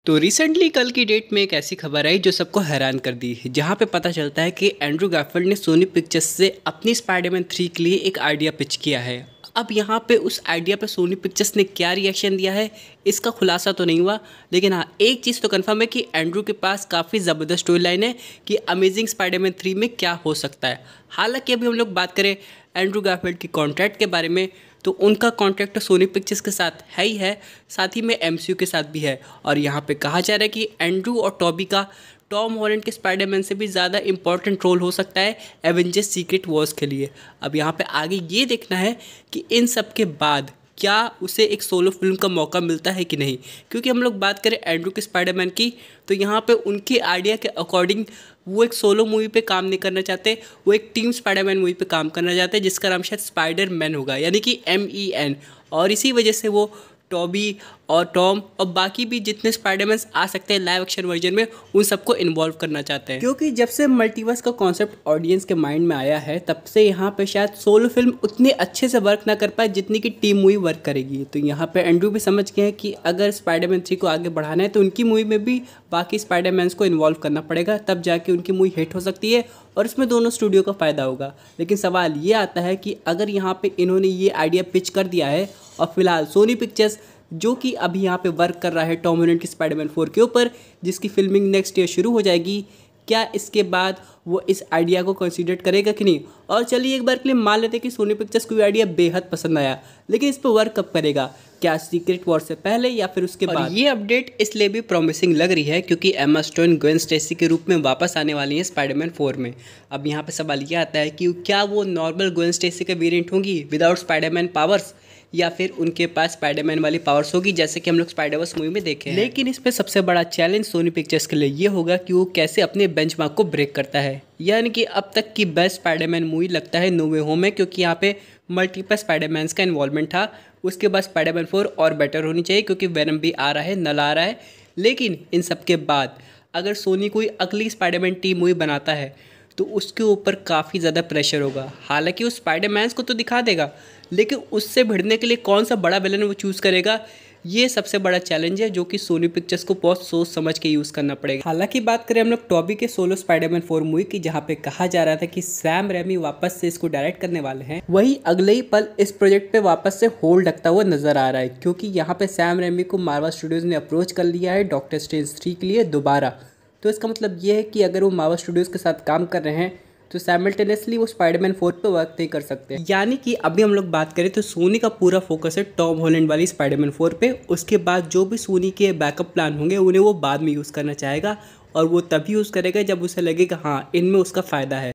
तो रिसेंटली कल की डेट में एक ऐसी खबर आई जो सबको हैरान कर दी है, जहां पे पता चलता है कि एंड्रू गारफील्ड ने सोनी पिक्चर्स से अपनी स्पाइडरमैन 3 के लिए एक आइडिया पिच किया है। अब यहाँ पे उस आइडिया पे सोनी पिक्चर्स ने क्या रिएक्शन दिया है इसका खुलासा तो नहीं हुआ, लेकिन हाँ एक चीज़ तो कंफर्म है कि एंड्रू के पास काफ़ी ज़बरदस्त स्टोरी लाइन है कि अमेजिंग स्पाइडरमैन 3 में क्या हो सकता है। हालांकि अभी हम लोग बात करें एंड्रू गारफील्ड की कॉन्ट्रैक्ट के बारे में, तो उनका कॉन्ट्रैक्ट तो सोनी पिक्चर्स के साथ है ही है, साथ ही में एमसीयू के साथ भी है। और यहाँ पे कहा जा रहा है कि एंड्रू और टॉबी का टॉम हॉलैंड के स्पाइडरमैन से भी ज़्यादा इंपॉर्टेंट रोल हो सकता है एवेंजर्स सीक्रेट वॉर्स के लिए। अब यहाँ पे आगे ये देखना है कि इन सब के बाद क्या उसे एक सोलो फिल्म का मौका मिलता है कि नहीं, क्योंकि हम लोग बात करें एंड्रू के स्पाइडरमैन की तो यहाँ पे उनके आइडिया के अकॉर्डिंग वो एक सोलो मूवी पे काम नहीं करना चाहते, वो एक टीम स्पाइडरमैन मूवी पे काम करना चाहते हैं जिसका नाम शायद स्पाइडर मैन होगा, यानी कि MEN। और इसी वजह से वो टॉबी और टॉम और बाकी भी जितने स्पाइडरमैन आ सकते हैं लाइव एक्शन वर्जन में उन सबको इन्वॉल्व करना चाहते हैं, क्योंकि जब से मल्टीवर्स का कॉन्सेप्ट ऑडियंस के माइंड में आया है तब से यहाँ पे शायद सोलो फिल्म उतने अच्छे से वर्क ना कर पाए जितनी कि टीम मूवी वर्क करेगी। तो यहाँ पे एंड्रू भी समझ गए हैं कि अगर स्पाइडरमैन 3 को आगे बढ़ाना है तो उनकी मूवी में भी बाकी स्पाइडरमैन्स को इन्वॉल्व करना पड़ेगा, तब जाके उनकी मूवी हिट हो सकती है और इसमें दोनों स्टूडियो का फ़ायदा होगा। लेकिन सवाल ये आता है कि अगर यहाँ पे इन्होंने ये आइडिया पिच कर दिया है और फिलहाल सोनी पिक्चर्स जो कि अभी यहाँ पे वर्क कर रहा है टॉम हॉलैंड की स्पाइडरमैन 4 के ऊपर, जिसकी फिल्मिंग नेक्स्ट ईयर शुरू हो जाएगी, क्या इसके बाद वो इस आइडिया को कंसीडर करेगा कि नहीं। और चलिए एक बार के लिए मान लेते हैं कि सोनी पिक्चर्स को आइडिया बेहद पसंद आया, लेकिन इस पर वर्क कब करेगा, क्या सीक्रेट वॉर से पहले या फिर उसके बाद। ये अपडेट इसलिए भी प्रॉमिसिंग लग रही है क्योंकि एमा स्टोन ग्वेन स्टेसी के रूप में वापस आने वाली है स्पाइडरमैन 4 में। अब यहाँ पे सवाल ये आता है कि क्या वो नॉर्मल ग्वेन स्टेसी का वेरिएंट होंगी विदाउट स्पाइडरमैन पावर्स, या फिर उनके पास स्पाइडरमैन वाली पावर्स होगी जैसे कि हम लोग स्पाइडरवर्स मूवी में देखे हैं। लेकिन इस पे सबसे बड़ा चैलेंज सोनी पिक्चर्स के लिए ये होगा कि वो कैसे अपने बेंचमार्क को ब्रेक करता है। यानी कि अब तक की बेस्ट स्पाइडरमैन मूवी लगता है नो वे होम है, क्योंकि यहाँ पे मल्टीपल स्पाइडरमैन्स का इन्वॉल्वमेंट था। उसके बाद स्पाइडरमैन 4 और बेटर होनी चाहिए क्योंकि वेनम भी आ रहा है, नल आ रहा है। लेकिन इन सब के बाद अगर सोनी कोई अगली स्पाइडरमैन टीम मूवी बनाता है तो उसके ऊपर काफ़ी ज़्यादा प्रेशर होगा। हालांकि वो स्पाइडरमैन्स को तो दिखा देगा, लेकिन उससे भिड़ने के लिए कौन सा बड़ा विलन वो चूज़ करेगा, ये सबसे बड़ा चैलेंज है जो कि सोनी पिक्चर्स को बहुत सोच समझ के यूज़ करना पड़ेगा। हालांकि बात करें हम लोग टॉबी के सोलो स्पाइडरमैन 4 मूवी की, जहाँ पे कहा जा रहा था कि सैम रेमी वापस से इसको डायरेक्ट करने वाले हैं, वही अगले ही पल इस प्रोजेक्ट पे वापस से होल्ड रखता हुआ नजर आ रहा है, क्योंकि यहाँ पे सैम रेमी को मार्वल स्टूडियोज़ ने अप्रोच कर लिया है डॉक्टर स्ट्रेंज 3 के लिए दोबारा। तो इसका मतलब ये है कि अगर वो मार्वल स्टूडियोज़ के साथ काम कर रहे हैं तो साइमल्टेनियसली वो स्पाइडरमैन 4 पे वर्क नहीं कर सकते। यानी कि अभी हम लोग बात करें तो सोनी का पूरा फोकस है टॉम हॉलैंड वाली स्पाइडरमैन 4 पे। उसके बाद जो भी सोनी के बैकअप प्लान होंगे उन्हें वो बाद में यूज़ करना चाहेगा, और वो तभी यूज़ करेगा जब उसे लगेगा हाँ इनमें उसका फ़ायदा है।